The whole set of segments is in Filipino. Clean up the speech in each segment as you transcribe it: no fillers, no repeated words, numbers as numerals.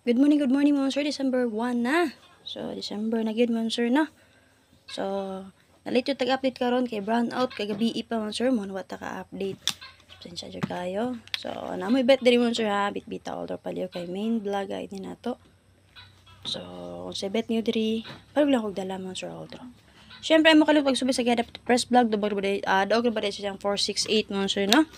Good morning mga sir. December 1 na. So, December na gyud mga sir na. So, nalit yung tag-update karon kay brownout kagabi pa mga sir. Mo wata ka-update. Pasensya dyan kayo. So, namoy bet diri mga sir ha. Bit-bita order paliyo kay main vlog ay din nato. So, kung sa bet niyo diri, parang lang kog dala mga sir outro. Siyempre, mo kayo pagsubay sa gada press vlog. Daog ba siyang 468 mga sir no?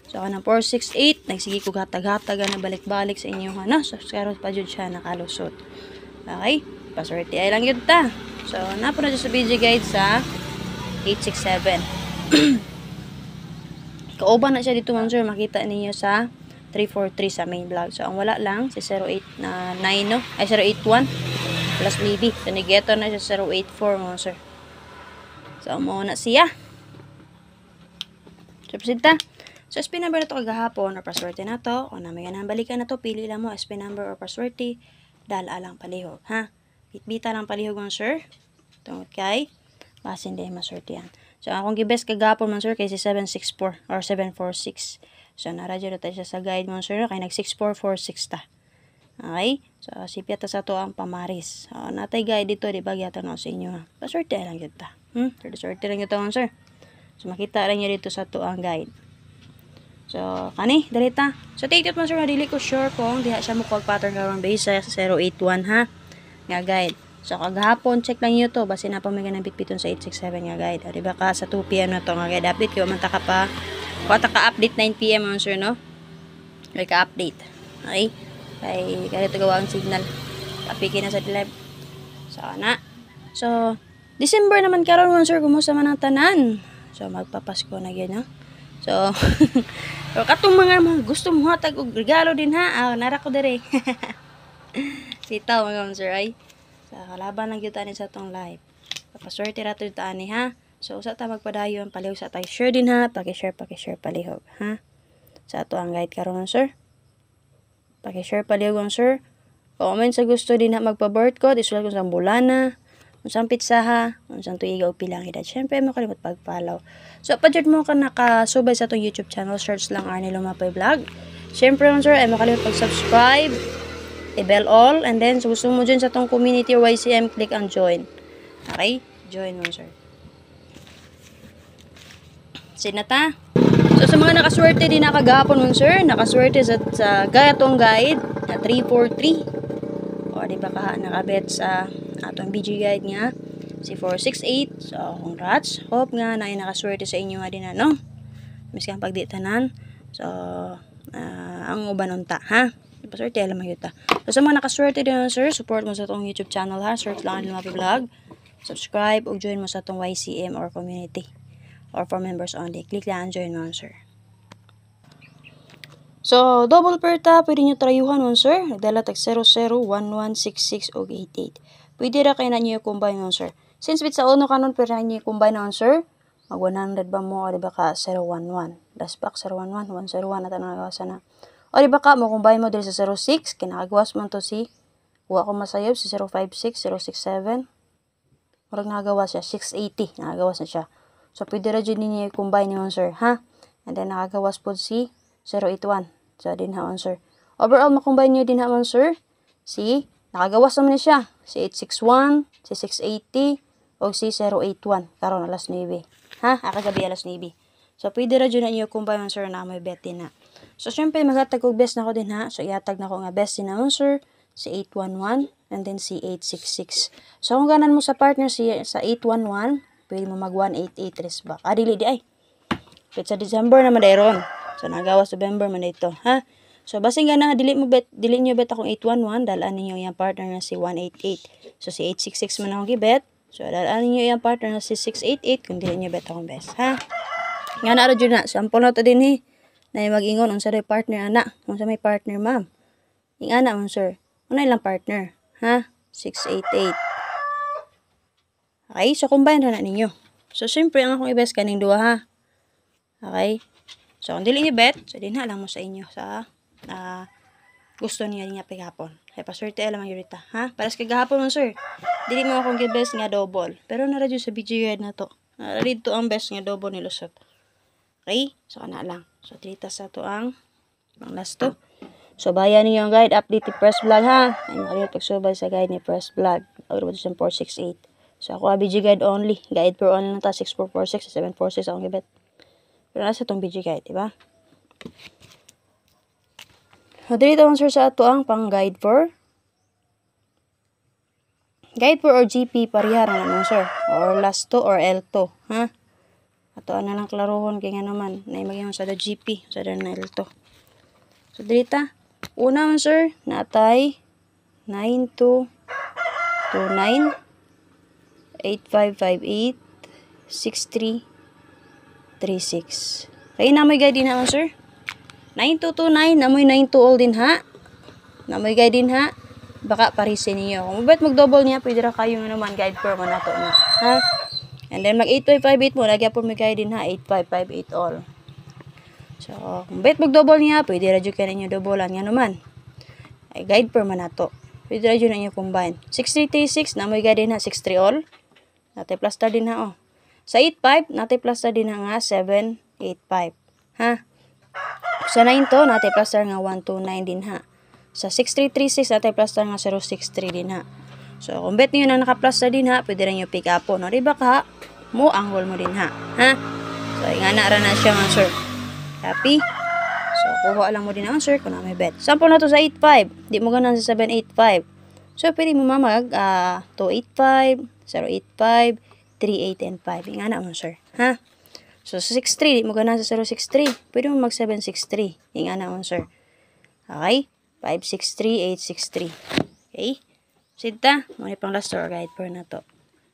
So, kanang 468, nagsige ko hatag-hatag na balik-balik sa inyo ha, no? So, karon pa jud siya nakalusot. Okay? Paswerte ay lang yun ta. So, napo na sa video guide sa 867. Kauban na siya dito, man sir. Makita ninyo sa 343 sa main vlog. So, ang wala lang, si 08 na 9, no? Ay, 081 plus maybe. So, nigeto na siya 084, man sir. So, mo na siya. So, presenta. So, SP number na to kagahapon or paswerte na to. Kung namin ganang balikan na to, pili lang mo SP number or paswerte. Dala lang palihog, ha? Bitbita lang palihog man, sir. Tungod kay, basin din maswerte yan. So, akong gibes kagahapon man, sir, kay si 764 or 746. So, naradyo na tayo sa guide man, sir, kay nag-6446 ta. Okay? So, sipya ta sa to ang pamaris. So, natay guide dito, di ba, gyata na sa inyo, ha? Paswerte lang yun ta. Paswerte lang yun ta, man, sir. So, makita rin nyo dito sa to ang guide. So, kani, dalita. So, take it mo sir, na dili ko sure kung diha siya mo call pattern karon base sa 081 ha, nga guide. So, kagahapon, check lang nyo to, basi na pa may ganang bitbiton sa 867 nga guide. O, diba ka, sa 2 p.m. na to nga guide update, kaya manta ka pa, kata ka-update 9 p.m. mo sir, no? Kaya ka-update. Okay? Kaya, ganito gawa ang signal. Kapikin na sa live. So, na. So, December naman karon mo sir, kumusta man ang tanan? So, magpapasko na yun, no? So, pero katong mga gusto mo hatag og regalo din ha. Nara ko dire. Sitaw mga sir ay. Sa kalaban lang gyud ani sa tong live. Papaswerte ra to ani ha. So usa ta magpadayon palihog sa tay share din ha. Paki-share palihog ha. Sa ato ang guide karon sir. Paki-share palihog ang sir. Comment sa gusto din ha magpa-birth code, isulat ko sa bulana. Unsang pitsaha, unsang tuiga o pilang edad. Siyempre, mo kalimot pag-follow. So, padyod mo ka nakasubay sa itong YouTube channel. Search lang Arnie Lumapay Vlog. Siyempre, sir, ay mo kalimot pag-subscribe, i-bell all, and then, so gusto mo dyan sa itong community or YCM, click ang join. Okay? Join mo, sir. Sinata. So, sa mga nakaswerte din nakagapon mo, sir, nakaswerte sa gaya tong guide na 343. O, di ba ka nakabet sa atong BG guide nga si 468. So, congrats. Hope nga na nakaswerte sa inyo nga din ano. Miskang pagditanan. So, ang uban unta ha. Paswerte alam mo yuta. So, sa mga nakaswerte din sir, support mo sa itong YouTube channel ha. Search lang ang Lumapay Vlog. Subscribe o join mo sa itong YCM or community. Or for members only. Click lang ang join mo sir. So, double perta, pwede nyo trayuhan mo, sir. Nagdala tag 001166 o 88. Pwede ra kayo na nyo combine mo, sir. Since bit sa uno kanon, pwede na nyo combine mo, sir. Mag 100 ba mo, o diba ka 011. Last back 011, 101 at anong nagawasan na. O diba ka, mo combine mo dito sa 06. Kinakagawas mo to si, huwa ko masayab, si 056, 067. Marag nakagawas siya, 680. Nakagawas na siya. So, pwede ra dyan ninyo combine mo, sir, ha? And then, nakagawas po si 081. So, din haon, sir. Overall, makombine nyo din haon, sir. Si, nakagawas naman siya. Si 861, si 680, o si 081. Karon alas 9. Ha? Akagabi alas 9. So, pwede ra dyan na inyo combine, sir, na may bet din na. So, syempre, maghatag ko best na ko din, ha? So, ihatag na ko nga best din haon, sir. Si 811, and then si 866. So, kung ganan mo sa partner sa 811, pwede mo mag 188 resback. Dili di ay. But sa December naman dayron. So, nagawas November man ito, ha? So, basing nga dili nyo bet akong 811, dalaan ninyo yung partner na si 188. So, si 866 man akong gibet. So, dalaan ninyo yung partner na si 688 kung dili nyo bet akong best, ha? Nga na rin na, sample na to din na yung mag-ingon, unsa rin partner, ana. Unsa may partner, ma'am. Yung ana, sir. Ano ilang partner, ha? 688. Okay, so combine na ninyo. So, siyempre, ang akong i-best kaning duha, ha? Okay? So, kung dili nyo bet, so din lang mo sa inyo sa gusto niya nga pagahapon. Kaya paswerte alam ang yurita, ha? Para sa kagahapon mo, sir. Dili mo akong best nga double. Pero naradyo sa video guide na to. Naradyo ang best nga double nilusot. Okay? So, ana lang. So, trita sa to ang last to. So, bayan niyo ang guide, update ni Press Vlog ha. Ay, makalimut pagsubay sa guide ni Press Vlog. Pag-robot siya 468. So, ako BG guide only. Guide per only lang ta, 6446, 746 akong gibet. Pero nasa itong BG guide, diba? So, dito ang sir sa ato ang pang guide per. Guide per or GP, parihara naman sir. Or last to or L2, ha? Ato na lang klarohon kaya nga naman. Na maging sa da GP, sa da na L2. So, dito. Una man sir, natay 9229 8558 6336. Kaya namoy guide din ha sir. 9229 namoy 92 all din ha. Namoy guide din ha. Baka parisin niyo. Kung mabait mag-double niya, pwede ra kayo naman guide per man nato na. Ha? And then mag 8558 mo, lagyan po may guide din ha, 8558 all. So, kung bet mag-double niya, pwede ra jud kaninyo doublean nga naman. Ay guide per man nato. Pwede ra jud na inyo combine. 6336 na may guide din ha 63 all. Natay plaster din ha oh. Sa 85 natay plaster din ha nga 785. Ha? Sa 92 natay plaster nga 129 din ha. Sa 6336 natay plaster nga 063 din ha. So, kung bet niyo na naka-plaster din ha, pwede rin nyo pick up po. No, diba ka? Mo angle mo din ha. Ha? So, ingana ra na siya nga sir. Copy. So, kuha lang mo din ang answer kung na may bet. Sample na to sa 85. Di mo ganan sa 785. So, pwede mo mamag 285, 085, 38, and 5. Ingana mo, sir. Ha? So, sa 63, di mo ganan sa 063. Pwede mo mag 763. Ingana mo, sir. Okay? 563, 863. Okay? Sita, muna pang last or guide per na to.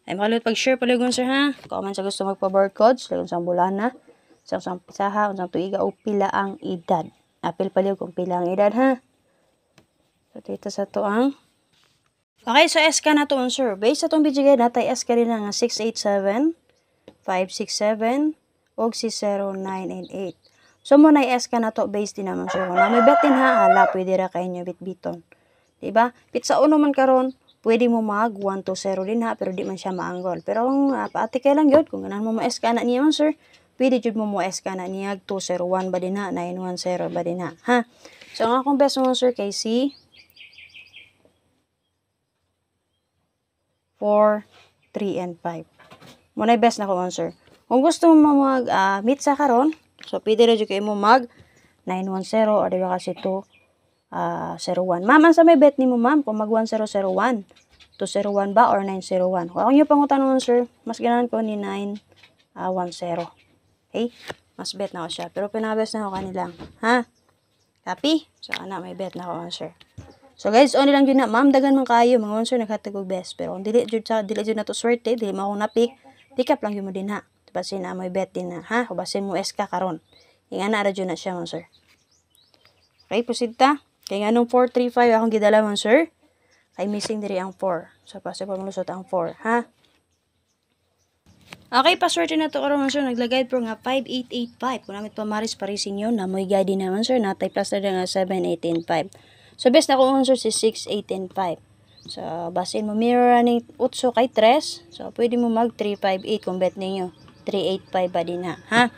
Ay, makalimut pag-share paligon, sir, ha? Comment sa gusto magpa-board codes. Lagon sa bulana. Sang pisaha, unsang tuiga o pila ang edad. Apil paliw kung pila ang edad, ha? So, dito sa to ang. Okay, so SK na to on sir. Based sa itong BG guide, natay SK rin nga 687, 567, og si 0998. So, muna SK na to, based din naman sir. Kung na may bet din ha, hala, pwede ra kayo nyo bit-biton. Diba? Pit sa uno man karon, pwede mo mag 1-0 din ha, pero di man siya maanggol. Pero kung paati kay lang yun, kung ganan mo ma-SK na niya man sir, pwede jud mo SK na niya 201 ba din ha, 910 ba din ha. Ha? So, ang akong best mo sir kay si 4, 3, and 5. Muna best na ko sir. Kung gusto mo mag meet sa karon, so pwede rin jud kayo mo mag 910 o diba kasi 201. Ma'am, ang sa may bet ni mo ma'am, kung mag 1001, 201 ba or 901? Kung ako nyo pangutanong sir, mas ganahan ko ni 910. Okay? Mas bet na ako siya. Pero pinabest na ako kanilang. Ha? Copy? So, may bet na ako, sir. So, guys, only lang yun na. Ma'am, dagan man kayo. Mga sir, naghatagog best. Pero kung dili jud na to swerte, dili mo akong napik, pick up lang yun mo din, ha? Basin na, may bet din na, ha? O basin mo SK karon. Yung na jud na siya, mga sir. Okay, proceed ta. Kaya nga nung 435 akong gidala, mga sir. Kay missing diri ang 4. So, possible malusot ang 4, ha? Okay, password na to karon sir, naglagay po nga 5885. Kung namit pamaris parising yun, namoy guide din naman sir, natay plus na nga 7885. So best na ko sir si 6885. So basin mo mirror running 8 kay 3. So pwede mo mag 358 kung bet ninyo. 385 ba din ha?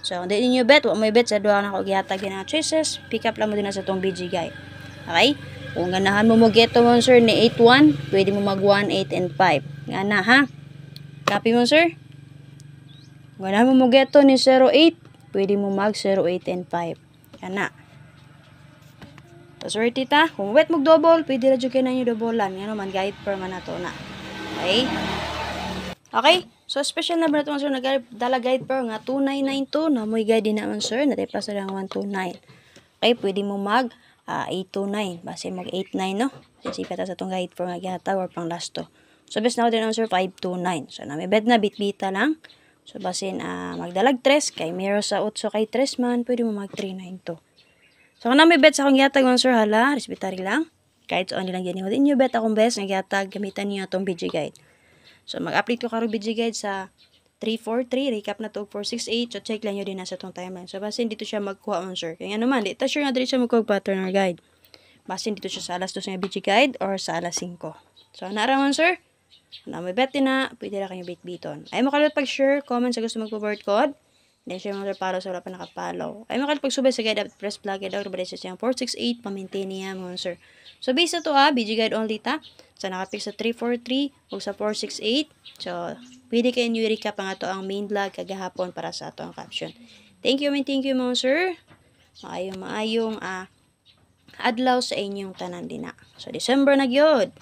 So hindi ninyo bet, wa may bet sa duha na ko gihatag na choices. Pick up lang mo din na sa tong BG guide. Okay? Kung ganahan mo geto mo sir ni 81, pwede mo mag 1, 8, and 5. Nga na ha? Copy mo sir? Ganahan mo geto ni 08, pwede mo mag 08 and 5. Yan na. So, sorry tita, kung wet mo double, pwede na dyan kayo na yung doublean. Yan naman, guide per man na to na. Okay? Okay? So, special number na ito, sir, nagdala guide per nga 2992, na mo'y guide din naman, sir, natay pa sa lang 129. Okay, pwede mo mag 829, base mag 89, no? Sisipat sa itong guide per nga gata or pang last to. So, best na ako din naman, sir, 529. So, na may bet na, bit-bita lang. So, basin, magdalag 3, kay meron sa 8 kay 3 man, pwede mo mag 392. So, kung na may bet sa akong gihatag, sir, hala, respetary lang. Kahit only lang yan, din nyo bet akong best, nga gihatag, gamitan niyo itong BG guide. So, mag-update ko karo BG guide sa 343, recap na to 468, so check lang nyo din nasa itong timeline. So, basin dito siya magkuha, sir. Kaya naman, di ta sure nga dito siya magkuha pattern or guide. Basin dito siya sa alas 2 nga BG guide or sa alas 5. So, naraman, sir. Na may bet din na, pwede na kayo bit-biton. Ay mo kalit pag-share, comment sa gusto magpo-board code. Then, share mo sir para sa wala pa nakapalaw. Ay, makalpagsubay sa guide at press vlog. Daw, balik sa siyang 468, pamaintain niya mo, sir. So, based sa to BG guide only ta. So, nakapik sa 343 o sa 468. So, pwede kayo nyo recap ang ato ang main vlog kagahapon para sa ato ang caption. Thank you, mo, sir. Maayong adlaw sa inyong tanan din na. So, December na gyud.